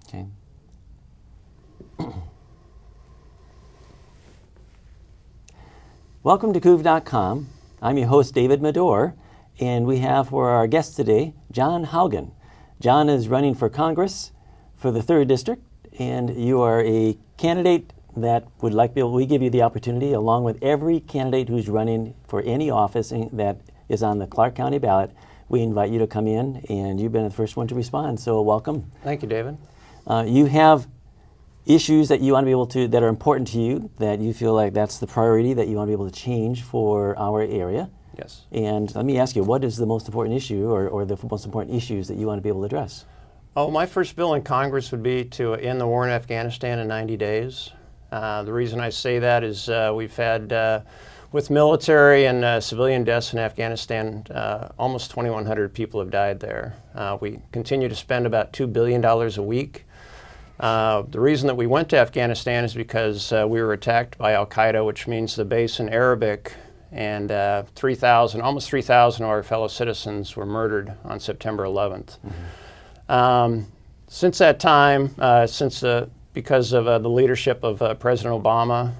Okay. Welcome to Kuv.com. I'm your host, David Medor, and we have for our guest today, Jon Haugen. Jon is running for Congress for the 3rd District, and you are a candidate that we give you the opportunity, along with every candidate who's running for any office that is on the Clark County ballot. We invite you to come in, and you've been the first one to respond, so welcome. Thank you, David. You have issues that you want to be able to, that are important to you, that you feel like that's the priority that you want to be able to change for our area. Yes. And let me ask you, what is the most important issue or the most important issues that you want to be able to address? Oh, my first bill in Congress would be to end the war in Afghanistan in 90 days. The reason I say that is we've had, with military and civilian deaths in Afghanistan, almost 2,100 people have died there. We continue to spend about $2 billion a week. The reason that we went to Afghanistan is because we were attacked by Al-Qaeda, which means the base in Arabic, and almost 3,000 of our fellow citizens were murdered on September 11th. Mm-hmm. Since that time, because of the leadership of President Obama,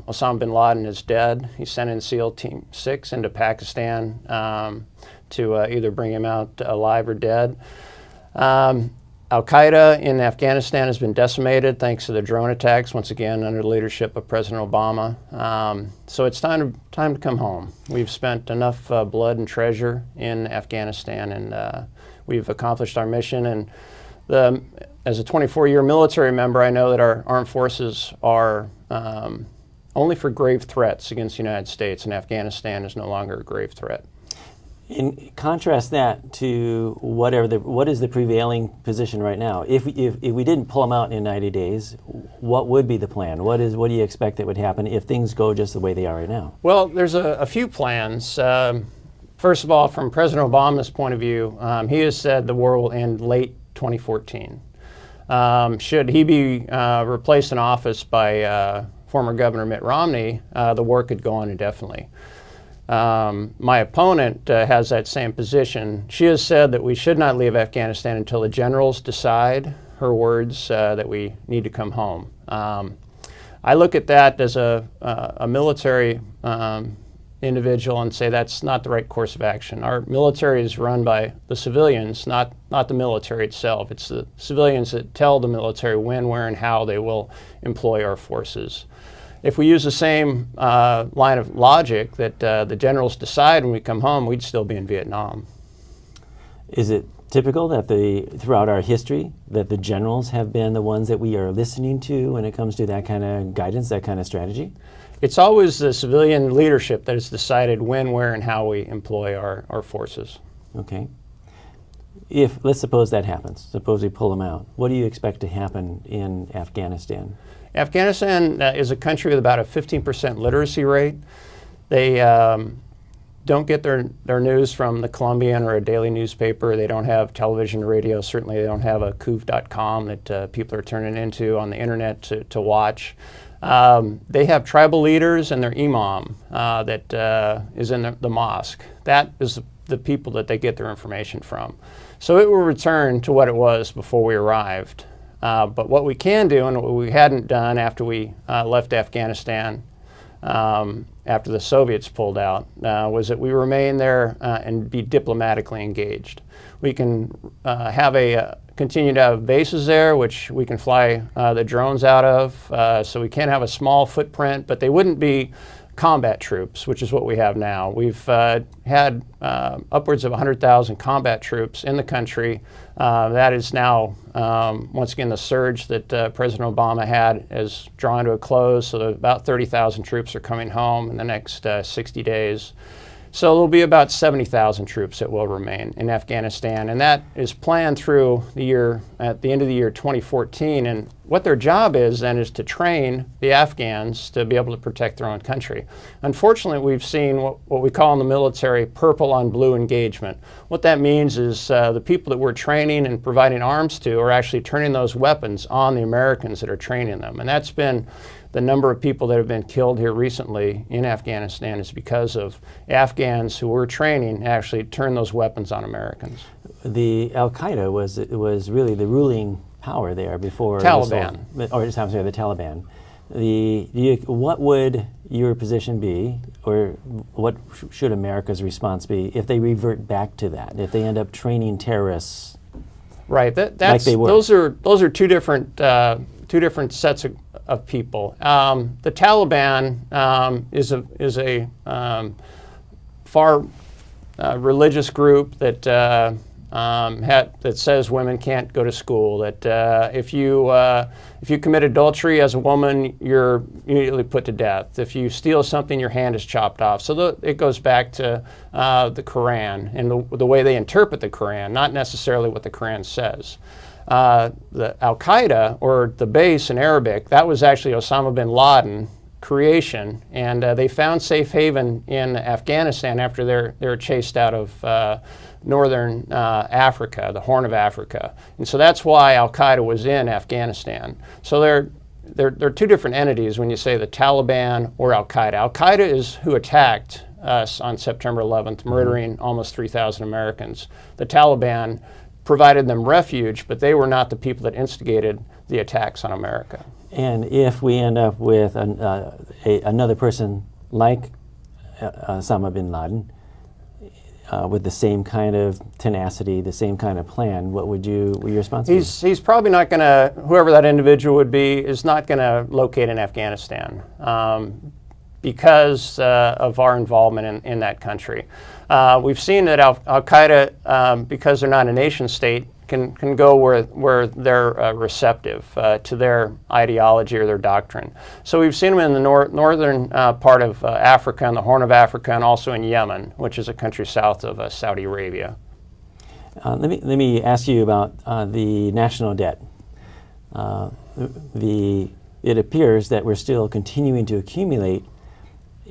Osama bin Laden is dead. He sent in SEAL Team 6 into Pakistan to either bring him out alive or dead. Al-Qaeda in Afghanistan has been decimated thanks to the drone attacks, once again under the leadership of President Obama. So it's time to come home. We've spent enough blood and treasure in Afghanistan, and we've accomplished our mission. And as a 24-year military member, I know that our armed forces are only for grave threats against the United States, and Afghanistan is no longer a grave threat. And contrast that to what is the prevailing position right now? If we didn't pull them out in 90 days, what would be the plan? What do you expect that would happen if things go just the way they are right now? Well, there's a few plans. First of all, from President Obama's point of view, he has said the war will end late 2014. Should he be replaced in office by former Governor Mitt Romney, the war could go on indefinitely. My opponent has that same position. She has said that we should not leave Afghanistan until the generals decide, her words, that we need to come home. I look at that as a military individual and say that's not the right course of action. Our military is run by the civilians, not the military itself. It's the civilians that tell the military when, where, and how they will employ our forces. If we use the same line of logic that the generals decide when we come home, we'd still be in Vietnam. Is it typical that throughout our history that the generals have been the ones that we are listening to when it comes to that kind of guidance, that kind of strategy? It's always the civilian leadership that has decided when, where, and how we employ our forces. Okay. Let's suppose that happens. Suppose we pull them out. What do you expect to happen in Afghanistan? Afghanistan is a country with about a 15% literacy rate. They don't get their news from the Columbian or a daily newspaper. They don't have television or radio. Certainly they don't have a Kuv.com that people are turning into on the internet to watch. They have tribal leaders and their imam that is in the mosque. That is the people that they get their information from. So it will return to what it was before we arrived. But what we can do, and what we hadn't done after we left Afghanistan, after the Soviets pulled out, was that we remain there and be diplomatically engaged. We can continue to have bases there, which we can fly the drones out of, so we can have a small footprint, but they wouldn't be combat troops, which is what we have now. We've had upwards of 100,000 combat troops in the country. That is now, once again, the surge that President Obama had is drawing to a close, so about 30,000 troops are coming home in the next 60 days. So there'll be about 70,000 troops that will remain in Afghanistan, and that is planned through the year, at the end of the year 2014. And what their job is then is to train the Afghans to be able to protect their own country. Unfortunately, we've seen what we call in the military purple on blue engagement. What that means is the people that we're training and providing arms to are actually turning those weapons on the Americans that are training them. And that's been the number of people that have been killed here recently in Afghanistan is because of Afghans who were training actually turn those weapons on Americans. The Al-Qaeda was really the ruling power there before Taliban. the Taliban. What would your position be, or what should America's response be if they revert back to that? If they end up training terrorists, right? That's like they were. Those are two different sets of people. The Taliban is a far religious group that that says women can't go to school. That if you commit adultery as a woman, you're immediately put to death. If you steal something, your hand is chopped off. So it goes back to the Quran and the way they interpret the Quran, not necessarily what the Quran says. The Al-Qaeda, or the base in Arabic, that was actually Osama bin Laden creation, and they found safe haven in Afghanistan after they were chased out of northern Africa, the Horn of Africa. And so that's why Al-Qaeda was in Afghanistan. So they're two different entities when you say the Taliban or Al-Qaeda. Al-Qaeda is who attacked us on September 11th, murdering almost 3,000 Americans. The Taliban provided them refuge, but they were not the people that instigated the attacks on America. And if we end up with another person like Osama bin Laden, with the same kind of tenacity, the same kind of plan, what would your response be? He's probably not going to, whoever that individual would be, is not going to locate in Afghanistan because of our involvement in that country. We've seen that Al-Qaeda, because they're not a nation state, can go where they're receptive to their ideology or their doctrine. So we've seen them in the northern part of Africa, and the Horn of Africa, and also in Yemen, which is a country south of Saudi Arabia. Let me ask you about the national debt. It appears that we're still continuing to accumulate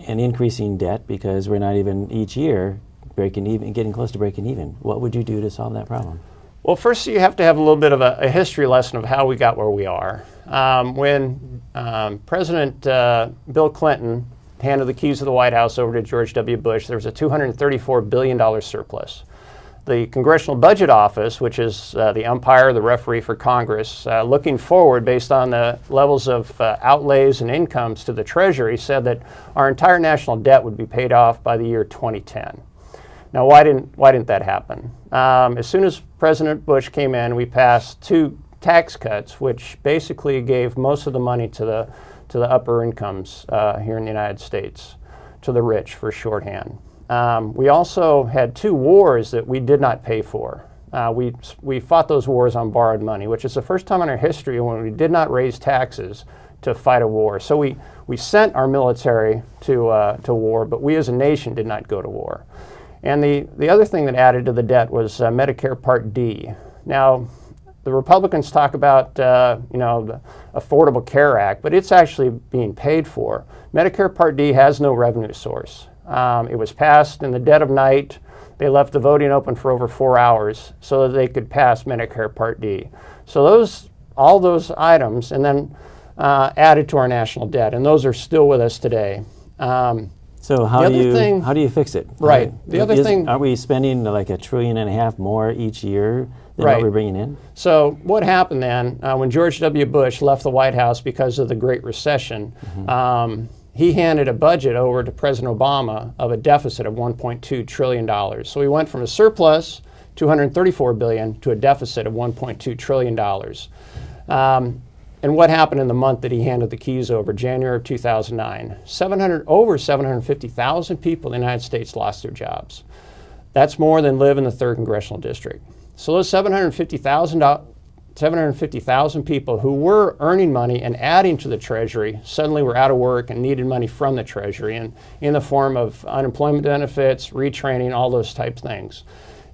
an increasing debt because we're not even each year getting close to breaking even. What would you do to solve that problem? Well, first you have to have a little bit of a history lesson of how we got where we are. When President Bill Clinton handed the keys of the White House over to George W. Bush, there was a $234 billion surplus. The Congressional Budget Office, which is the umpire, the referee for Congress, looking forward based on the levels of outlays and incomes to the Treasury, said that our entire national debt would be paid off by the year 2010. Now, why didn't that happen? As soon as President Bush came in, we passed two tax cuts, which basically gave most of the money to the upper incomes here in the United States, to the rich for shorthand. We also had two wars that we did not pay for. We fought those wars on borrowed money, which is the first time in our history when we did not raise taxes to fight a war. So we sent our military to war, but we as a nation did not go to war. And the other thing that added to the debt was Medicare Part D. Now, the Republicans talk about the Affordable Care Act, but it's actually being paid for. Medicare Part D has no revenue source. It was passed in the dead of night. They left the voting open for over 4 hours so that they could pass Medicare Part D. So all those items, and then added to our national debt, and those are still with us today. So how do you fix it? Right. The other thing, are we spending like $1.5 trillion more each year than what we're bringing in? So what happened then when George W. Bush left the White House because of the Great Recession? He handed a budget over to President Obama of a deficit of $1.2 trillion. So we went from a surplus, $234 billion, to a deficit of $1.2 trillion. And what happened in the month that he handed the keys over, January of 2009? Over 750,000 people in the United States lost their jobs. That's more than live in the 3rd Congressional District. So those 750,000 people who were earning money and adding to the Treasury suddenly were out of work and needed money from the Treasury in the form of unemployment benefits, retraining, all those type things.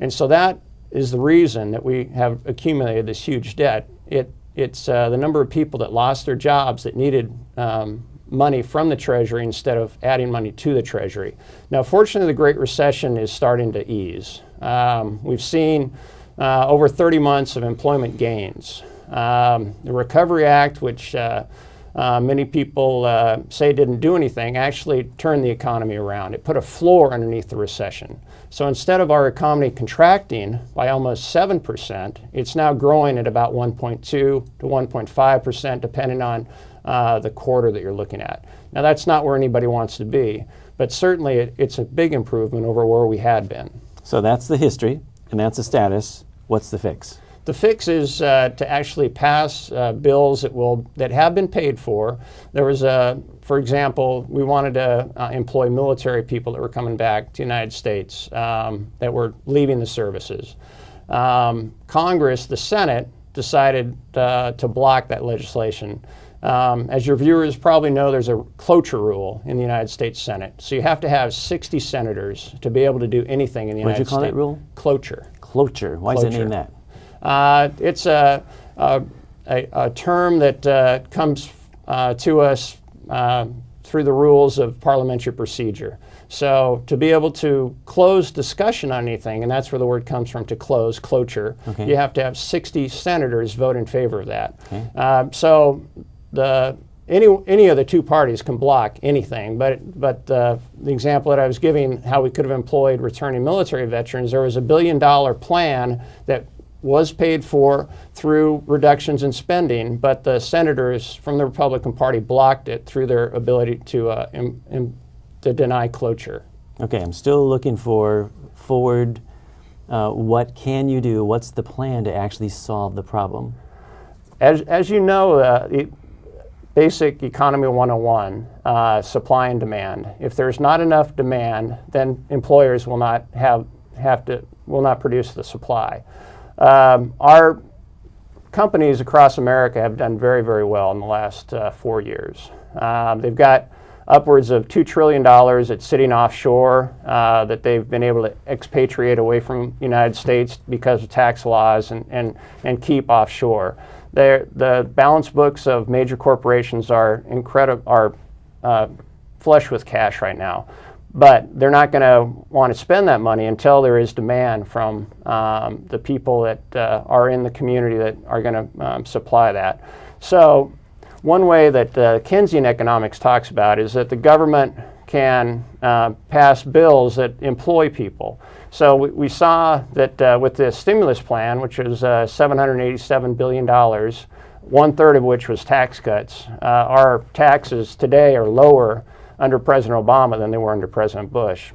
And so that is the reason that we have accumulated this huge debt. It's the number of people that lost their jobs that needed money from the Treasury instead of adding money to the Treasury. Now, fortunately, the Great Recession is starting to ease. We've seen over 30 months of employment gains. The Recovery Act, which many people say didn't do anything, actually turned the economy around. It put a floor underneath the recession. So instead of our economy contracting by almost 7%, it's now growing at about 1.2 to 1.5%, depending on the quarter that you're looking at. Now, that's not where anybody wants to be, but certainly it's a big improvement over where we had been. So that's the history, and that's the status. What's the fix? The fix is to actually pass bills that have been paid for. There was for example, we wanted to employ military people that were coming back to the United States that were leaving the services. Congress, the Senate, decided to block that legislation. As your viewers probably know, there's a cloture rule in the United States Senate. So you have to have 60 senators to be able to do anything in the United States. What did you call that rule? Cloture. Cloture. Why is it named that? It's a term that comes to us through the rules of parliamentary procedure. So to be able to close discussion on anything, and that's where the word comes from, to close, cloture, okay. You have to have 60 senators vote in favor of that. Okay. So any of the two parties can block anything, but the example that I was giving, how we could have employed returning military veterans, there was $1 billion plan that was paid for through reductions in spending, but the senators from the Republican Party blocked it through their ability to deny cloture. Okay, I'm still looking for forward. What can you do? What's the plan to actually solve the problem? As you know, basic economy 101, supply and demand. If there's not enough demand, then employers will not will not produce the supply. Our companies across America have done very, very well in the last 4 years. They've got upwards of $2 trillion that's sitting offshore that they've been able to expatriate away from the United States because of tax laws and keep offshore. The balance books of major corporations are flush with cash right now. But they're not going to want to spend that money until there is demand from the people that are in the community that are going to supply that. So one way that Keynesian economics talks about is that the government can pass bills that employ people. So we saw that with the stimulus plan, which was $787 billion, 1/3 of which was tax cuts, our taxes today are lower under President Obama than they were under President Bush.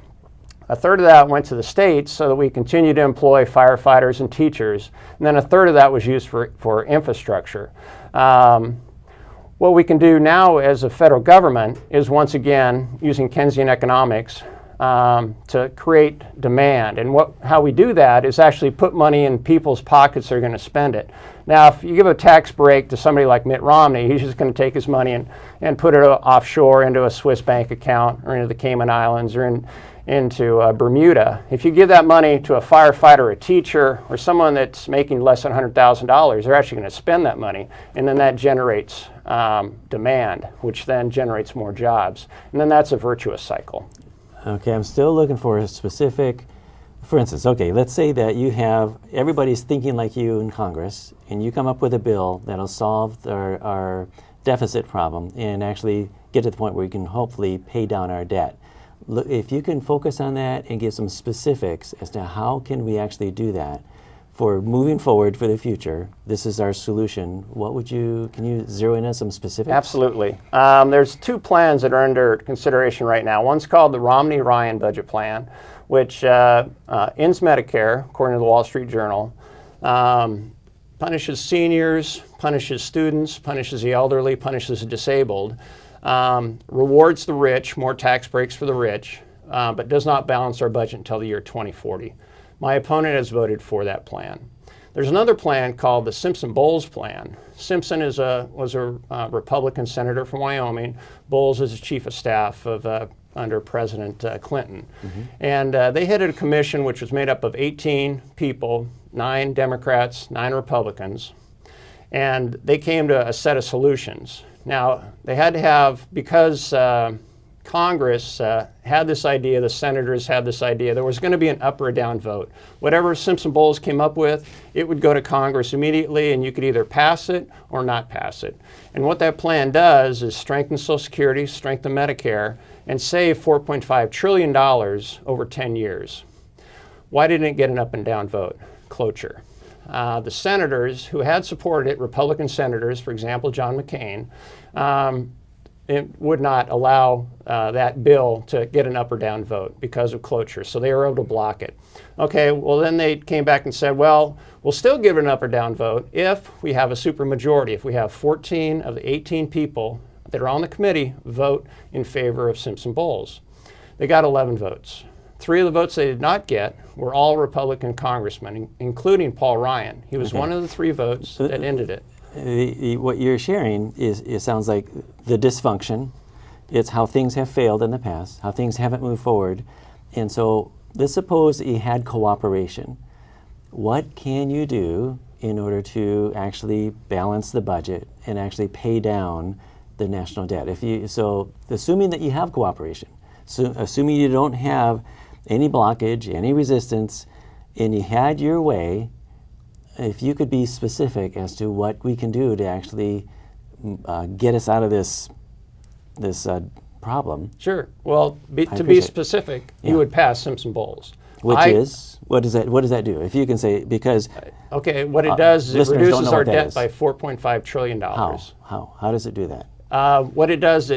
1/3 of that went to the states so that we continue to employ firefighters and teachers, and then 1/3 of that was used for infrastructure. What we can do now as a federal government is once again using Keynesian economics to create demand. And how we do that is actually put money in people's pockets that are going to spend it. Now, if you give a tax break to somebody like Mitt Romney, he's just going to take his money and put it offshore into a Swiss bank account or into the Cayman Islands or into Bermuda. If you give that money to a firefighter or a teacher or someone that's making less than $100,000, they're actually going to spend that money, and then that generates demand, which then generates more jobs. And then that's a virtuous cycle. Okay, I'm still looking for a specific, for instance, okay, let's say that you have, everybody's thinking like you in Congress, and you come up with a bill that'll solve our deficit problem and actually get to the point where we can hopefully pay down our debt. Look, if you can focus on that and give some specifics as to how can we actually do that for moving forward for the future, this is our solution. Can you zero in on some specifics? Absolutely. There's two plans that are under consideration right now. One's called the Romney-Ryan budget plan, which ends Medicare, according to the Wall Street Journal, punishes seniors, punishes students, punishes the elderly, punishes the disabled, rewards the rich, more tax breaks for the rich, but does not balance our budget until the year 2040. My opponent has voted for that plan. There's another plan called the Simpson-Bowles plan. Simpson was a Republican senator from Wyoming. Bowles is the chief of staff under President Clinton. Mm-hmm. And they headed a commission which was made up of 18 people, 9 Democrats, 9 Republicans, and they came to a set of solutions. Now, they had to have, because Congress had this idea, the senators had this idea, there was going to be an up or a down vote. Whatever Simpson-Bowles came up with, it would go to Congress immediately, and you could either pass it or not pass it. And what that plan does is strengthen Social Security, strengthen Medicare, and save $4.5 trillion over 10 years. Why didn't it get an up and down vote? Cloture. The senators who had supported it, Republican senators, for example, John McCain, it would not allow that bill to get an up or down vote because of cloture. So they were able to block it. Okay, well then they came back and said, well, we'll still give it an up or down vote if we have a supermajority, if we have 14 of the 18 people that are on the committee vote in favor of Simpson-Bowles. They got 11 votes. 3 of the votes they did not get were all Republican congressmen, including Paul Ryan. He was one of the 3 votes that ended it. What you're sharing it sounds like the dysfunction. It's how things have failed in the past, how things haven't moved forward. And so let's suppose that you had cooperation. What can you do in order to actually balance the budget and actually pay down the national debt? So assuming that you have cooperation, so assuming you don't have any blockage, any resistance, and you had your way, if you could be specific as to what we can do to actually get us out of this problem. Sure. Well, to be specific, you would pass Simpson-Bowles. What does that do? If you can say, because okay, what it does is it reduces our debt by $4.5 trillion. How does it do that? What it does,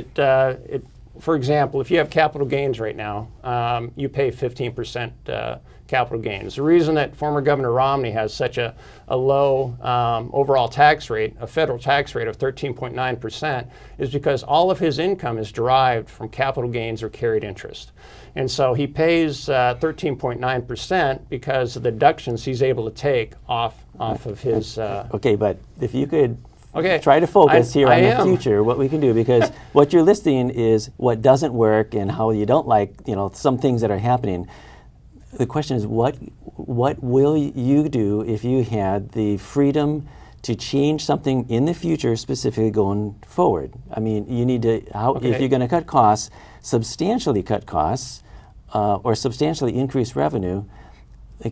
for example, if you have capital gains right now, you pay 15% capital gains. The reason that former Governor Romney has such a low overall tax rate, a federal tax rate of 13.9%, is because all of his income is derived from capital gains or carried interest. And so he pays 13.9% because of the deductions he's able to take off of his... Okay, but if you could try to focus here on the future, what we can do, because what you're listing is what doesn't work and how you don't like, some things that are happening. The question is, what will you do if you had the freedom to change something in the future, specifically going forward? I mean, you need to, if you're going to cut costs, substantially cut costs, or substantially increase revenue,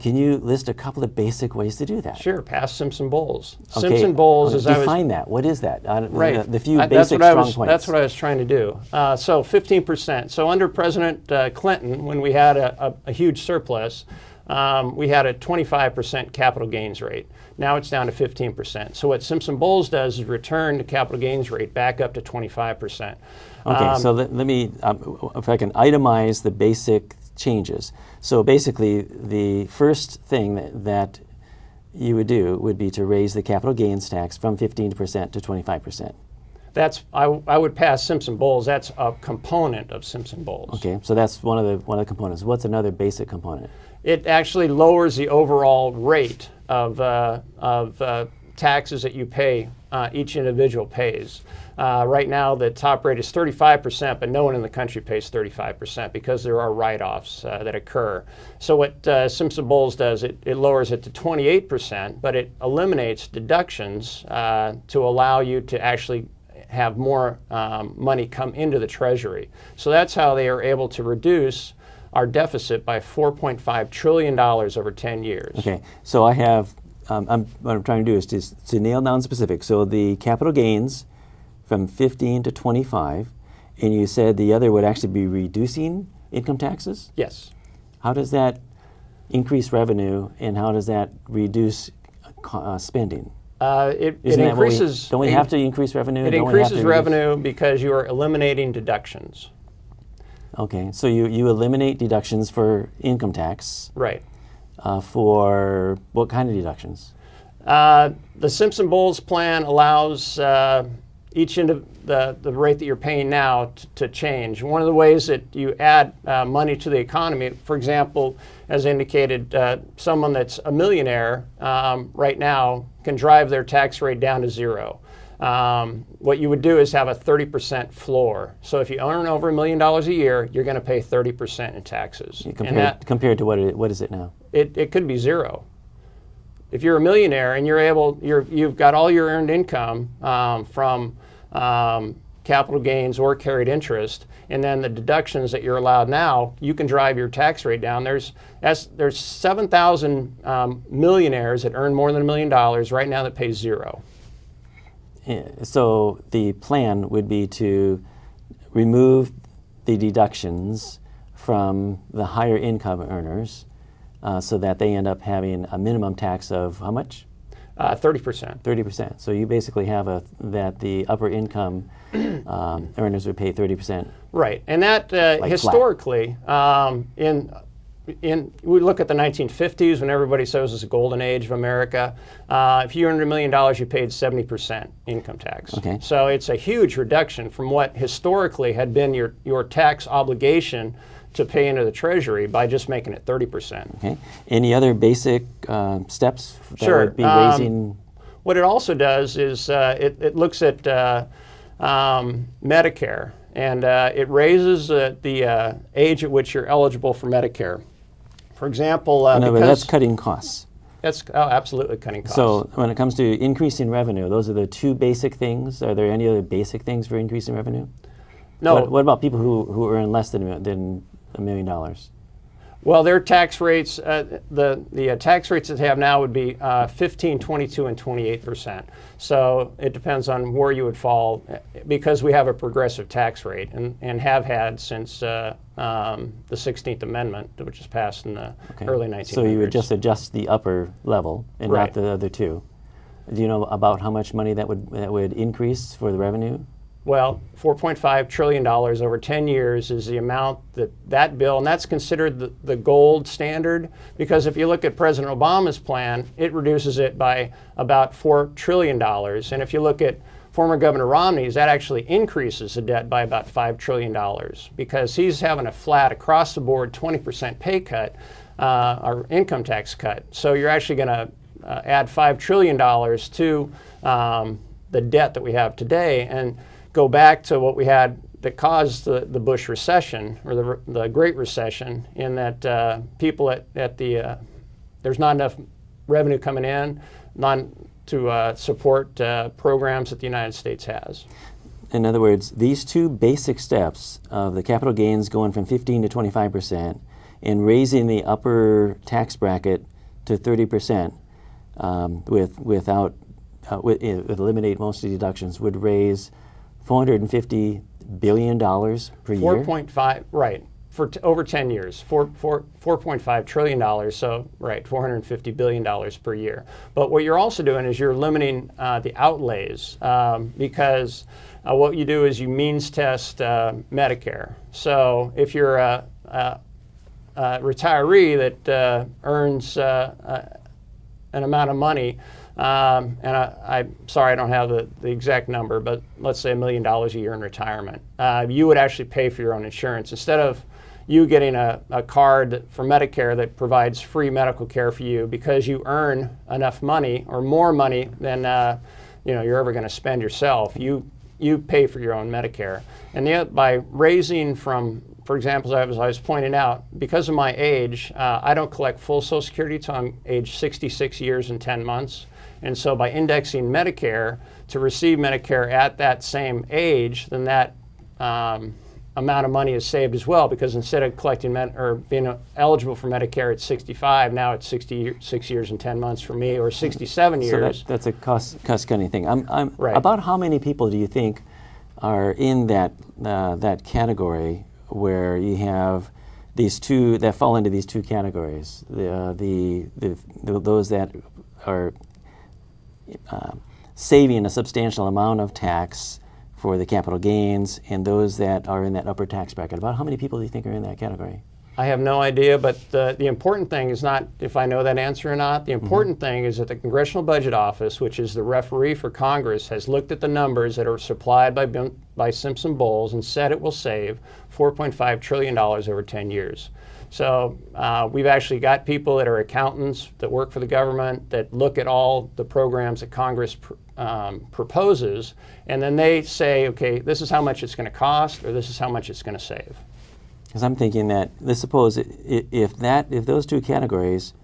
can you list a couple of basic ways to do that? Sure, pass Simpson-Bowles. Okay. Simpson-Bowles is... Define that. What is that? Right. The few basic strong points. That's what I was trying to do. So 15%. So under President Clinton, when we had a huge surplus, we had a 25% capital gains rate. Now it's down to 15%. So what Simpson-Bowles does is return the capital gains rate back up to 25%. Okay, so let me, if I can itemize the basic changes. So basically, the first thing that you would do would be to raise the capital gains tax from 15% to 25%. I would pass Simpson-Bowles. That's a component of Simpson-Bowles. Okay, so that's one of the components. What's another basic component? It actually lowers the overall rate of taxes that you pay. Each individual pays. Right now, the top rate is 35%, but no one in the country pays 35% because there are write-offs that occur. So what Simpson-Bowles does, it lowers it to 28%, but it eliminates deductions to allow you to actually have more money come into the Treasury. So that's how they are able to reduce our deficit by $4.5 trillion over 10 years. Okay, so I have, what I'm trying to do is to nail down specific. So the capital gains from 15 to 25, and you said the other would actually be reducing income taxes? Yes. How does that increase revenue, and how does that reduce spending? It increases... Don't we have to increase revenue? It increases revenue because you are eliminating deductions. Okay, so you eliminate deductions for income tax. Right. For what kind of deductions? The Simpson-Bowles plan allows each end of the rate that you're paying now to change. One of the ways that you add money to the economy, for example, as indicated, someone that's a millionaire right now can drive their tax rate down to 0. What you would do is have a 30% floor. So if you earn over $1 million a year, you're going to pay 30% in taxes. Compared to what is it now? It could be 0. If you're a millionaire and you've got all your earned income from capital gains or carried interest, and then the deductions that you're allowed now, you can drive your tax rate down. There's 7,000 millionaires that earn more than $1 million right now that pay 0. So the plan would be to remove the deductions from the higher income earners so that they end up having a minimum tax of how much? 30%. 30%. So you basically have that the upper income earners would pay 30%. Right, and that Like historically, we look at the 1950s when everybody says it was a golden age of America. If you earned $1 million, you paid 70% income tax. Okay. So it's a huge reduction from what historically had been your tax obligation to pay into the Treasury by just making it 30%. Okay. Any other basic steps that Sure. would be raising? What it also does is it looks at Medicare, and it raises the age at which you're eligible for Medicare. For example, In other words, because that's cutting costs. that's absolutely cutting costs. So when it comes to increasing revenue, those are the two basic things. Are there any other basic things for increasing revenue? No. What about people who earn less than $1 million? Well, their tax rates, the tax rates that they have now would be 15, 22, and 28%. So it depends on where you would fall, because we have a progressive tax rate and have had since the 16th Amendment, which was passed in the early 1900s. So you would just adjust the upper level and Right. not the other two. Do you know about how much money that would increase for the revenue? Well, $4.5 trillion over 10 years is the amount that bill, and that's considered the gold standard, because if you look at President Obama's plan, it reduces it by about $4 trillion. And if you look at former Governor Romney's, that actually increases the debt by about $5 trillion, because he's having a flat across the board 20% pay cut, or income tax cut. So you're actually going to add $5 trillion to the debt that we have today, and go back to what we had that caused the Bush recession, or the Great Recession, in that people there's not enough revenue coming in to support programs that the United States has. In other words, these two basic steps of the capital gains going from 15 to 25% and raising the upper tax bracket to 30% with eliminate most of the deductions would raise $450 billion per year? 4.5, right, for over 10 years, $4.5 trillion, so right, $450 billion per year. But what you're also doing is you're limiting the outlays, because what you do is you means test Medicare. So if you're a retiree that earns an amount of money, and I'm sorry I don't have the exact number, but let's say $1 million a year in retirement, you would actually pay for your own insurance. Instead of you getting a card for Medicare that provides free medical care for you because you earn enough money or more money than you're ever going to spend yourself, you pay for your own Medicare. And by raising from, for example, as I was pointing out, because of my age, I don't collect full Social Security until I'm age 66 years and 10 months. And so by indexing Medicare to receive Medicare at that same age, then that amount of money is saved as well, because instead of collecting or being eligible for Medicare at 65, now it's 66 years and 10 months for me, or 67 years. So that's a cost-cutting thing. Right. About how many people do you think are in that category where you have these two that fall into these two categories? Those that are saving a substantial amount of tax for the capital gains, and those that are in that upper tax bracket. About how many people do you think are in that category? I have no idea, but the important thing is not if I know that answer or not. The important thing is that the Congressional Budget Office, which is the referee for Congress, has looked at the numbers that are supplied by Simpson Bowles and said it will save $4.5 trillion over 10 years. So we've actually got people that are accountants that work for the government that look at all the programs that Congress proposes, and then they say, okay, this is how much it's going to cost, or this is how much it's going to save. Because I'm thinking that, let's suppose if those two categories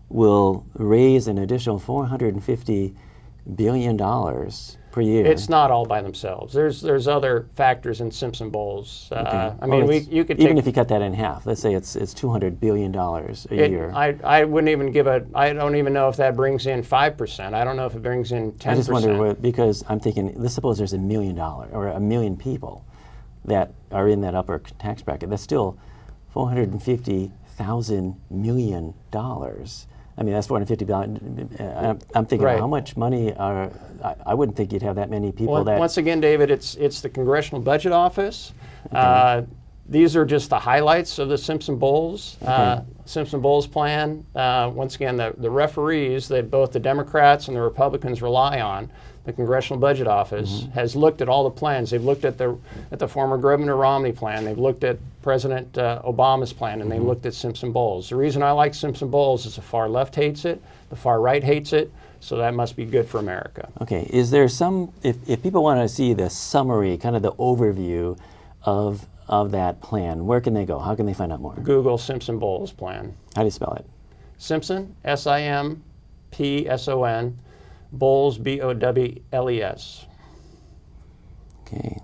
will raise an additional $450 billion per year. It's not all by themselves. There's other factors in Simpson Bowles. Okay. I mean, you could even if you cut that in half. Let's say it's $200 billion a year. I wouldn't even I don't even know if that brings in 5%. I don't know if it brings in 10%. I just wonder because I'm thinking, let's suppose there's $1 million or 1 million people that are in that upper tax bracket. That's still $450 $450 million. I mean, that's 450 billion. I'm thinking, Right. how much money are? I wouldn't think you'd have that many people. Once again, David, it's the Congressional Budget Office. Okay. These are just the highlights of the Simpson-Bowles Simpson-Bowles plan. Once again, the referees that both the Democrats and the Republicans rely on, the Congressional Budget Office, has looked at all the plans. They've looked at the former Governor Romney plan. They've looked at President Obama's plan, and they've looked at Simpson-Bowles. The reason I like Simpson-Bowles is the far left hates it, the far right hates it, so that must be good for America. Okay, is there some, if people want to see the summary, kind of the overview of that plan, where can they go? How can they find out more? Google Simpson-Bowles plan. How do you spell it? Simpson, S-I-M-P-S-O-N, Bowles, B-O-W-L-E-S. Okay.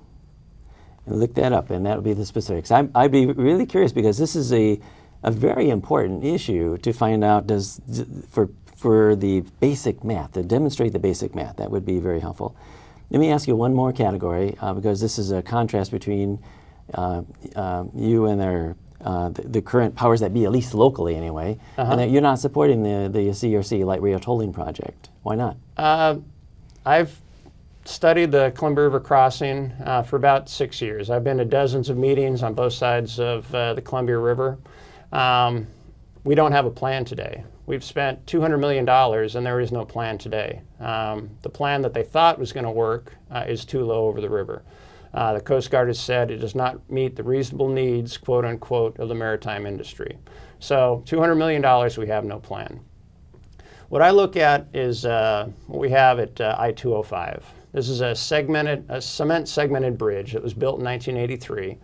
And look that up, and that would be the specifics. I'd be really curious because this is a very important issue to find out for the basic math, to demonstrate the basic math. That would be very helpful. Let me ask you one more category because this is a contrast between you and the current powers that be, at least locally anyway, and that you're not supporting the CRC light rail tolling project. Why not? I've studied the Columbia River crossing for about 6 years. I've been to dozens of meetings on both sides of the Columbia River. We don't have a plan today. We've spent $200 million and there is no plan today. The plan that they thought was going to work is too low over the river. The Coast Guard has said it does not meet the reasonable needs, quote unquote, of the maritime industry. So $200 million, we have no plan. What I look at is what we have at I-205. This is a cement segmented bridge that was built in 1983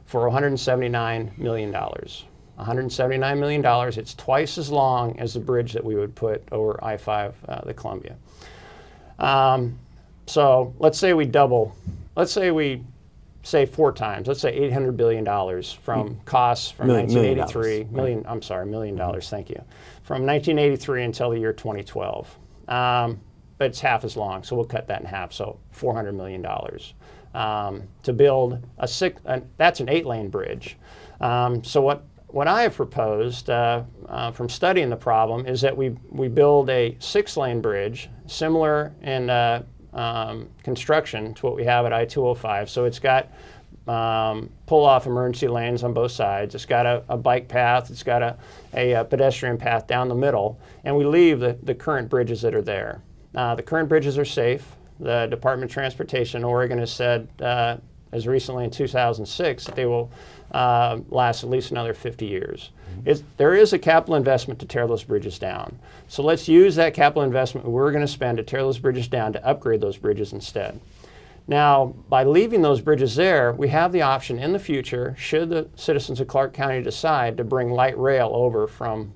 for $179 million. $179 million, it's twice as long as the bridge that we would put over I-5, the Columbia. So let's say we double, let's say we say 4 times, let's say $800 billion from costs from 1983, $1 million, thank you, from 1983 until the year 2012. But it's half as long, so we'll cut that in half, so $400 million to build that's an 8-lane bridge. So what I have proposed from studying the problem is that we build a 6-lane bridge, similar in construction to what we have at I-205. So it's got pull-off emergency lanes on both sides. It's got a bike path. It's got a pedestrian path down the middle. And we leave the current bridges that are there. The current bridges are safe. The Department of Transportation in Oregon has said as recently in 2006 that they will last at least another 50 years. There is a capital investment to tear those bridges down. So let's use that capital investment we're going to spend to tear those bridges down to upgrade those bridges instead. Now, by leaving those bridges there, we have the option in the future, should the citizens of Clark County decide to bring light rail over from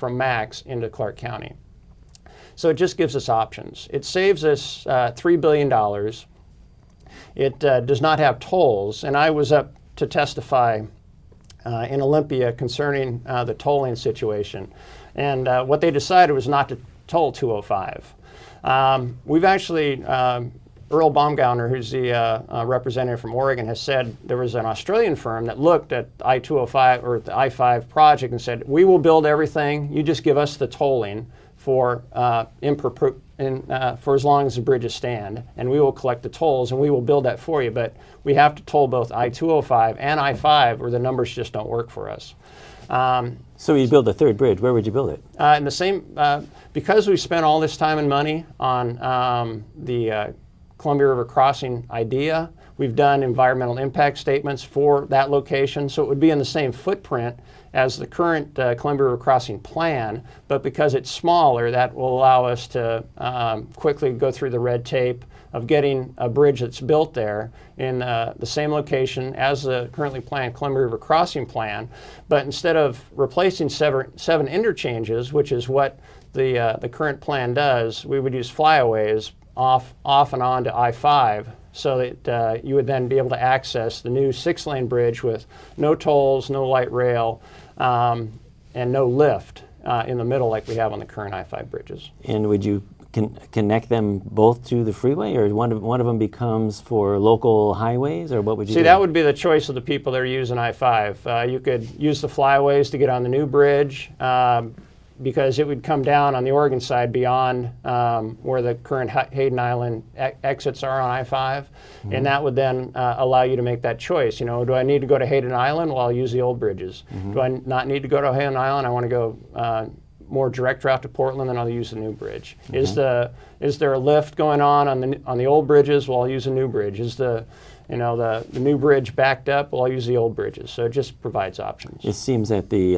Max into Clark County. So it just gives us options. It saves us $3 billion. It does not have tolls, and I was up to testify in Olympia concerning the tolling situation. And what they decided was not to toll 205. We've actually, Earl Baumgartner, who's the representative from Oregon, has said there was an Australian firm that looked at I-205 or the I-5 project and said, we will build everything, you just give us the tolling for as long as the bridges stand, and we will collect the tolls and we will build that for you. But we have to toll both I-205 and I-5 or the numbers just don't work for us. So you build a third bridge, where would you build it? In the same, because we spent all this time and money on the Columbia River crossing idea, we've done environmental impact statements for that location, so it would be in the same footprint as the current Columbia River crossing plan, but because it's smaller, that will allow us to quickly go through the red tape of getting a bridge that's built there in the same location as the currently planned Columbia River crossing plan. But instead of replacing seven interchanges, which is what the current plan does, we would use flyaways off and on to I-5, so that you would then be able to access the new 6-lane bridge with no tolls, no light rail, and no lift in the middle like we have on the current I-5 bridges. And would you connect them both to the freeway, or one of them becomes for local highways, or what would you do? See, that would be the choice of the people that are using I-5. You could use the flyways to get on the new bridge, because it would come down on the Oregon side beyond where the current Hayden Island exits are on I-5, and that would then allow you to make that choice. You know, do I need to go to Hayden Island? Well, I'll use the old bridges. Do I not need to go to Hayden Island? I want to go more direct route to Portland, then I'll use the new bridge. Is there a lift going on the old bridges? Well, I'll use a new bridge. Is the new bridge backed up? Well, I'll use the old bridges. So it just provides options. It seems that the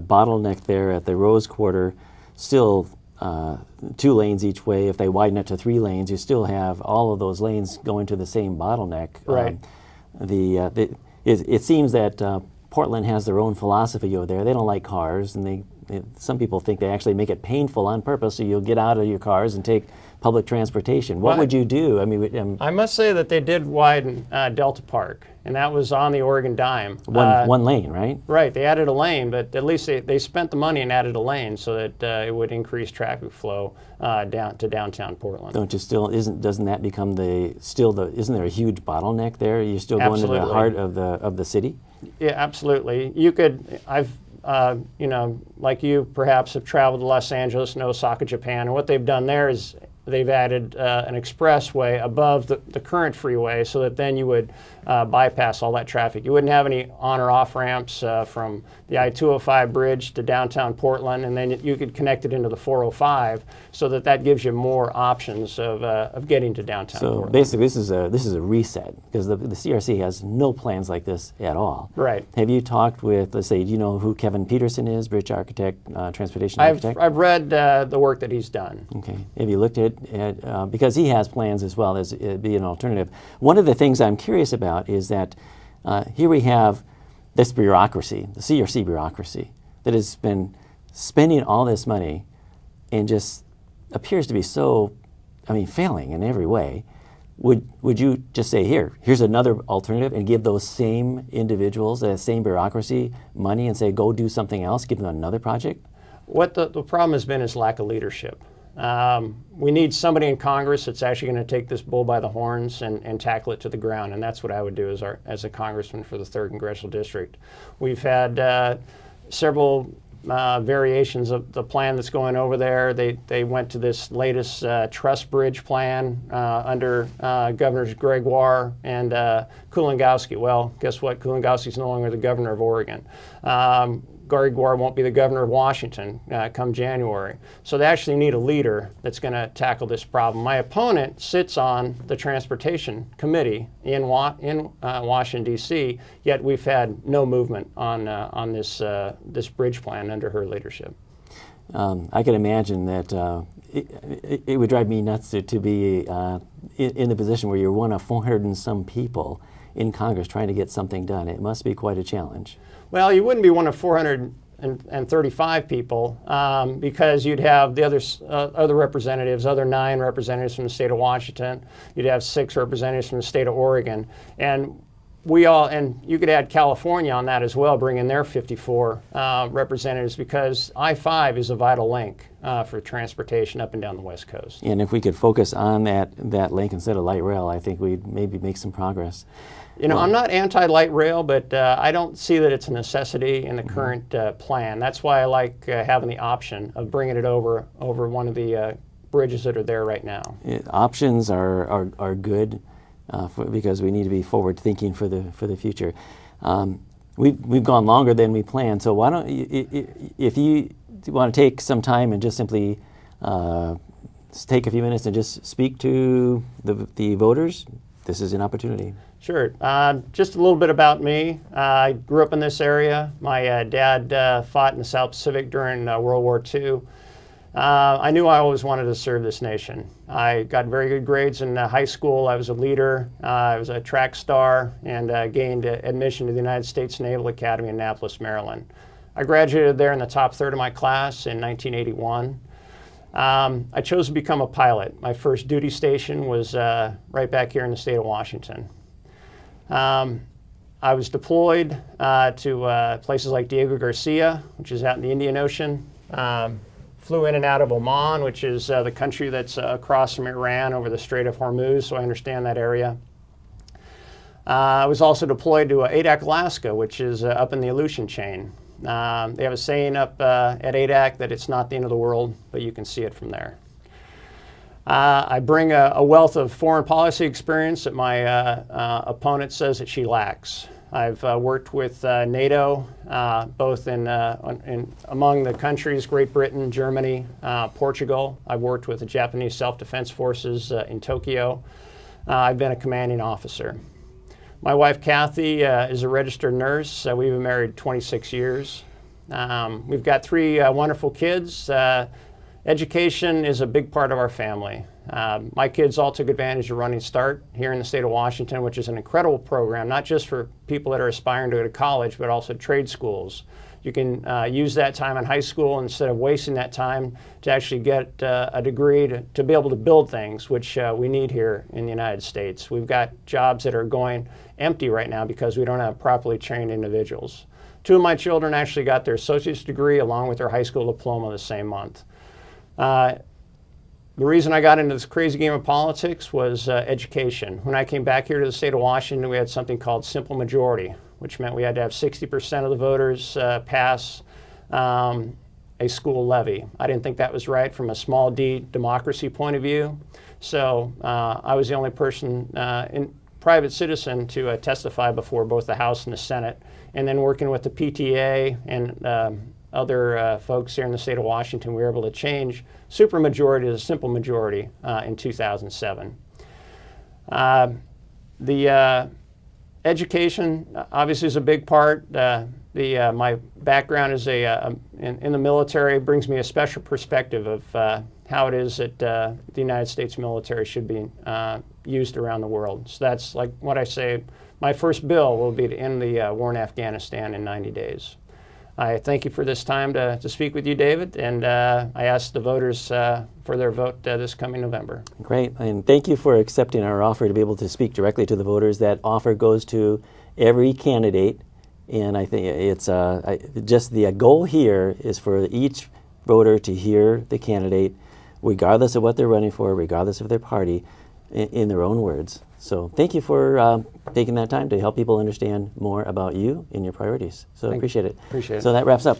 bottleneck there at the Rose Quarter, still 2 lanes each way. If they widen it to 3 lanes, you still have all of those lanes going to the same bottleneck. Right. It seems that Portland has their own philosophy over there. They don't like cars, and some people think they actually make it painful on purpose, so you'll get out of your cars and take public transportation. What would you do? I mean, I must say that they did widen Delta Park, and that was on the Oregon dime. One lane, right? Right. They added a lane, but at least they spent the money and added a lane so that it would increase traffic flow down to downtown Portland. Doesn't that become isn't there a huge bottleneck there? You're still going to the heart of the city? Yeah, absolutely. Like you perhaps have traveled to Los Angeles and Osaka, Japan, and what they've done there is they've added an expressway above the current freeway, so that then you would bypass all that traffic. You wouldn't have any on or off ramps from the I-205 bridge to downtown Portland, and then you could connect it into the 405, so that gives you more options of getting to downtown Portland. So basically, this is a reset, because the CRC has no plans like this at all. Right. Have you talked with, let's say, do you know who Kevin Peterson is, bridge architect, transportation architect? I've read the work that he's done. Okay. Have you looked at because he has plans as well as be an alternative. One of the things I'm curious about is that here we have this bureaucracy, the CRC bureaucracy, that has been spending all this money and just appears to be failing in every way. Would you just say, here's another alternative, and give those same individuals, that same bureaucracy, money, and say, go do something else, give them another project? What the problem has been is lack of leadership. We need somebody in Congress that's actually going to take this bull by the horns and tackle it to the ground, and that's what I would do as a congressman for the 3rd Congressional District. We've had several variations of the plan that's going over there. They went to this latest truss bridge plan under Governors Gregoire and Kulongoski. Well, guess what? Kulongoski's no longer the governor of Oregon. Gregoire won't be the governor of Washington come January. So they actually need a leader that's going to tackle this problem. My opponent sits on the Transportation Committee in Washington, D.C., yet we've had no movement on this bridge plan under her leadership. I can imagine that it would drive me nuts to be in the position where you're one of 400 and some people in Congress trying to get something done. It must be quite a challenge. Well, you wouldn't be one of 435 people because you'd have the other representatives, other 9 representatives from the state of Washington. You'd have 6 representatives from the state of Oregon, and you could add California on that as well, bring in their 54 representatives, because I-5 is a vital link for transportation up and down the West Coast. And if we could focus on that link instead of light rail, I think we'd maybe make some progress. I'm not anti-light rail, but I don't see that it's a necessity in the current plan. That's why I like having the option of bringing it over one of the bridges that are there right now. Options are good because we need to be forward thinking for the future. We've gone longer than we planned, so why don't if you want to take some time and just simply take a few minutes and just speak to the voters, this is an opportunity. Sure. Just a little bit about me. I grew up in this area. My dad fought in the South Pacific during World War II. I knew I always wanted to serve this nation. I got very good grades in high school. I was a leader. I was a track star, and gained admission to the United States Naval Academy in Annapolis, Maryland. I graduated there in the top third of my class in 1981. I chose to become a pilot. My first duty station was right back here in the state of Washington. I was deployed to places like Diego Garcia, which is out in the Indian Ocean, flew in and out of Oman, which is the country that's across from Iran over the Strait of Hormuz, so I understand that area. I was also deployed to Adak, Alaska, which is up in the Aleutian chain. They have a saying up at Adak that it's not the end of the world, but you can see it from there. I bring a wealth of foreign policy experience that my opponent says that she lacks. I've worked with NATO, both among the countries, Great Britain, Germany, Portugal. I've worked with the Japanese Self-Defense Forces in Tokyo. I've been a commanding officer. My wife, Kathy, is a registered nurse. We've been married 26 years. We've got 3 wonderful kids. Education is a big part of our family. My kids all took advantage of Running Start here in the state of Washington, which is an incredible program, not just for people that are aspiring to go to college, but also trade schools. You can use that time in high school instead of wasting that time to actually get a degree to be able to build things, which we need here in the United States. We've got jobs that are going empty right now because we don't have properly trained individuals. 2 of my children actually got their associate's degree along with their high school diploma the same month. The reason I got into this crazy game of politics was education. When I came back here to the state of Washington, we had something called simple majority, which meant we had to have 60% of the voters pass a school levy. I didn't think that was right from a small d democracy point of view. So I was the only person, private citizen, to testify before both the House and the Senate. And then working with the PTA and other folks here in the state of Washington, we were able to change supermajority to a simple majority in 2007. The education obviously is a big part. My background is in the military brings me a special perspective of how it is that the United States military should be used around the world. So that's like what I say, my first bill will be to end the war in Afghanistan in 90 days. I thank you for this time to speak with you, David, and I ask the voters for their vote this coming November. Great, and thank you for accepting our offer to be able to speak directly to the voters. That offer goes to every candidate, and I think it's just the goal here is for each voter to hear the candidate, regardless of what they're running for, regardless of their party, in their own words. So thank you for taking that time to help people understand more about you and your priorities. So appreciate it. Appreciate it. So that wraps up.